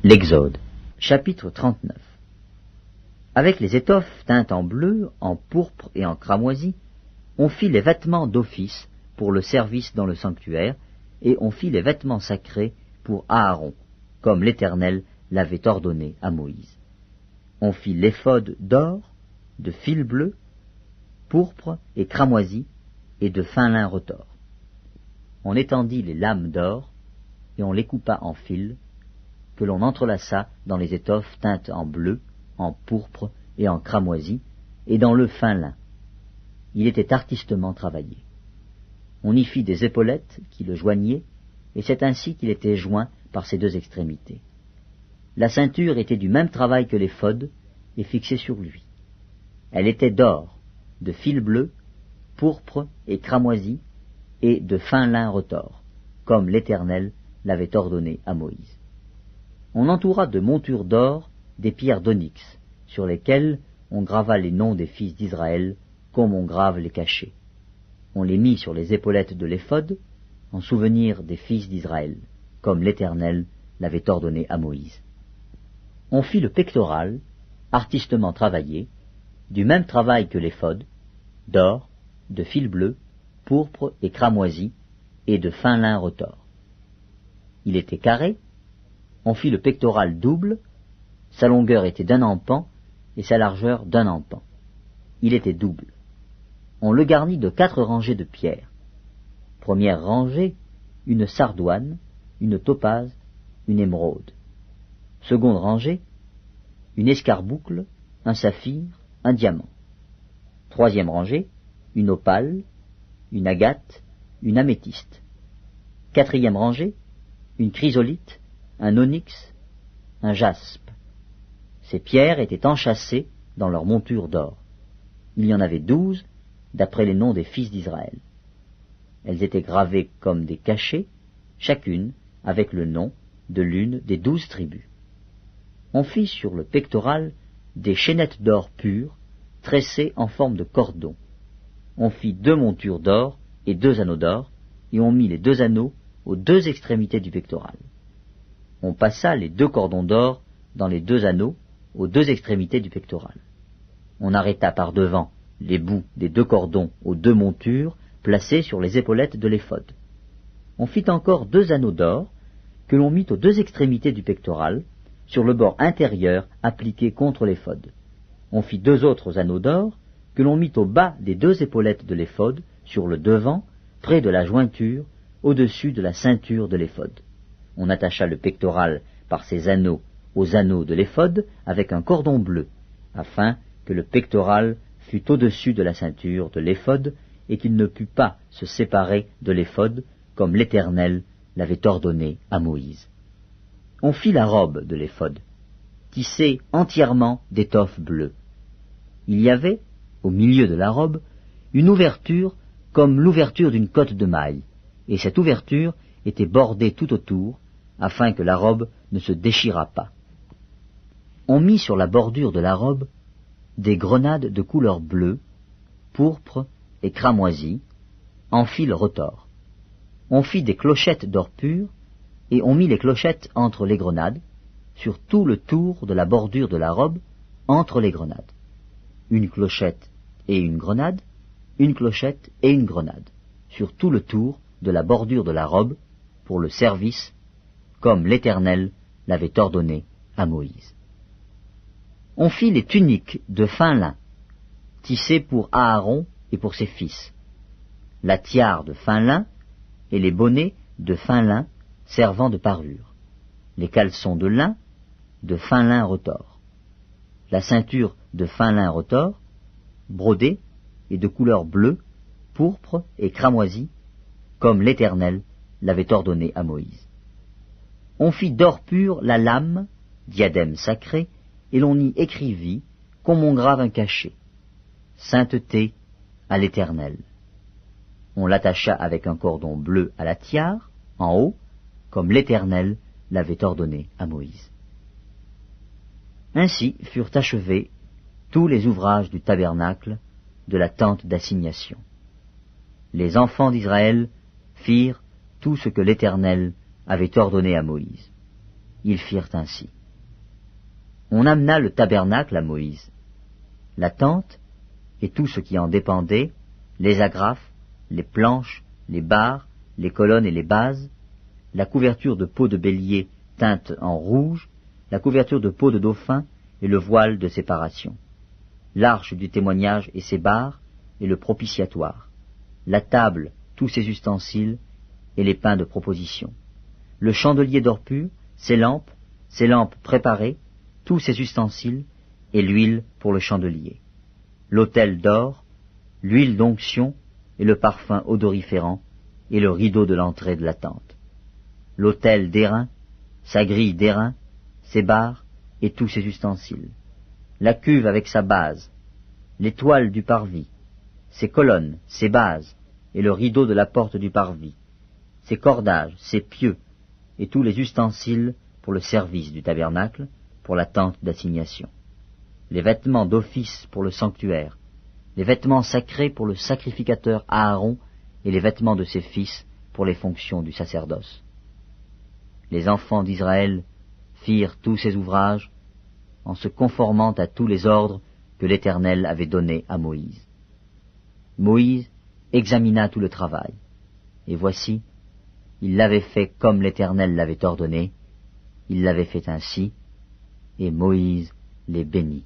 L'Exode, chapitre 39. Avec les étoffes teintes en bleu, en pourpre et en cramoisi, on fit les vêtements d'office pour le service dans le sanctuaire, et on fit les vêtements sacrés pour Aaron, comme l'Éternel l'avait ordonné à Moïse. On fit l'éphod d'or, de fil bleu, pourpre et cramoisi, et de fin lin retors. On étendit les lames d'or, et on les coupa en fils, que l'on entrelaça dans les étoffes teintes en bleu, en pourpre et en cramoisi, et dans le fin lin. Il était artistement travaillé. On y fit des épaulettes qui le joignaient, et c'est ainsi qu'il était joint par ses deux extrémités. La ceinture était du même travail que l'éphod, et fixée sur lui. Elle était d'or, de fil bleu, pourpre et cramoisi, et de fin lin retors, comme l'Éternel l'avait ordonné à Moïse. On entoura de montures d'or des pierres d'onyx, sur lesquelles on grava les noms des fils d'Israël, comme on grave les cachets. On les mit sur les épaulettes de l'éphod, en souvenir des fils d'Israël, comme l'Éternel l'avait ordonné à Moïse. On fit le pectoral, artistement travaillé, du même travail que l'éphod, d'or, de fil bleu, pourpre et cramoisi, et de fin lin retors. Il était carré. On fit le pectoral double, sa longueur était d'un empan, et sa largeur d'un empan. Il était double. On le garnit de 4 rangées de pierres. Première rangée, une sardoine, une topaze, une émeraude. Seconde rangée, une escarboucle, un saphir, un diamant. Troisième rangée, une opale, une agate, une améthyste. Quatrième rangée, une chrysolite, un onyx, un jaspe. Ces pierres étaient enchâssées dans leur monture d'or. Il y en avait 12, d'après les noms des fils d'Israël. Elles étaient gravées comme des cachets, chacune avec le nom de l'une des 12 tribus. On fit sur le pectoral des chaînettes d'or pur, tressées en forme de cordon. On fit 2 montures d'or et 2 anneaux d'or, et on mit les 2 anneaux aux 2 extrémités du pectoral. On passa les 2 cordons d'or dans les 2 anneaux aux 2 extrémités du pectoral. On arrêta par devant les bouts des 2 cordons aux 2 montures placées sur les épaulettes de l'éphod. On fit encore 2 anneaux d'or que l'on mit aux 2 extrémités du pectoral, sur le bord intérieur appliqué contre l'éphod. On fit 2 autres anneaux d'or que l'on mit au bas des 2 épaulettes de l'éphod, sur le devant, près de la jointure, au-dessus de la ceinture de l'éphod. On attacha le pectoral par ses anneaux aux anneaux de l'éphod avec un cordon bleu, afin que le pectoral fût au-dessus de la ceinture de l'éphod et qu'il ne pût pas se séparer de l'éphod, comme l'Éternel l'avait ordonné à Moïse. On fit la robe de l'éphod, tissée entièrement d'étoffe bleue. Il y avait, au milieu de la robe, une ouverture comme l'ouverture d'une cotte de maille, et cette ouverture était bordée tout autour, afin que la robe ne se déchirât pas. On mit sur la bordure de la robe des grenades de couleur bleue, pourpre et cramoisi, en fil retors. On fit des clochettes d'or pur, et on mit les clochettes entre les grenades, sur tout le tour de la bordure de la robe, entre les grenades. Une clochette et une grenade, une clochette et une grenade, sur tout le tour de la bordure de la robe, pour le service, comme l'Éternel l'avait ordonné à Moïse. On fit les tuniques de fin lin, tissées pour Aaron et pour ses fils, la tiare de fin lin et les bonnets de fin lin servant de parure, les caleçons de lin de fin lin retors, la ceinture de fin lin retors, brodée et de couleur bleue, pourpre et cramoisi, comme l'Éternel l'avait ordonné à Moïse. On fit d'or pur la lame, diadème sacré, et l'on y écrivit, comme on grave un cachet, sainteté à l'Éternel. On l'attacha avec un cordon bleu à la tiare, en haut, comme l'Éternel l'avait ordonné à Moïse. Ainsi furent achevés tous les ouvrages du tabernacle, de la tente d'assignation. Les enfants d'Israël firent tout ce que l'Éternel avait ordonné à Moïse. Ils firent ainsi. On amena le tabernacle à Moïse. La tente et tout ce qui en dépendait, les agrafes, les planches, les barres, les colonnes et les bases, la couverture de peau de bélier teinte en rouge, la couverture de peau de dauphin et le voile de séparation, l'arche du témoignage et ses barres et le propitiatoire, la table, tous ses ustensiles et les pains de proposition, le chandelier d'or pur, ses lampes préparées, tous ses ustensiles et l'huile pour le chandelier, l'autel d'or, l'huile d'onction et le parfum odoriférant et le rideau de l'entrée de la tente, l'autel d'airain, sa grille d'airain, ses barres et tous ses ustensiles, la cuve avec sa base, les toiles du parvis, ses colonnes, ses bases et le rideau de la porte du parvis, ses cordages, ses pieux et tous les ustensiles pour le service du tabernacle, pour la tente d'assignation, les vêtements d'office pour le sanctuaire, les vêtements sacrés pour le sacrificateur Aaron et les vêtements de ses fils pour les fonctions du sacerdoce. Les enfants d'Israël firent tous ces ouvrages en se conformant à tous les ordres que l'Éternel avait donnés à Moïse. Moïse examina tout le travail, et voici, il l'avait fait comme l'Éternel l'avait ordonné, il l'avait fait ainsi, et Moïse les bénit.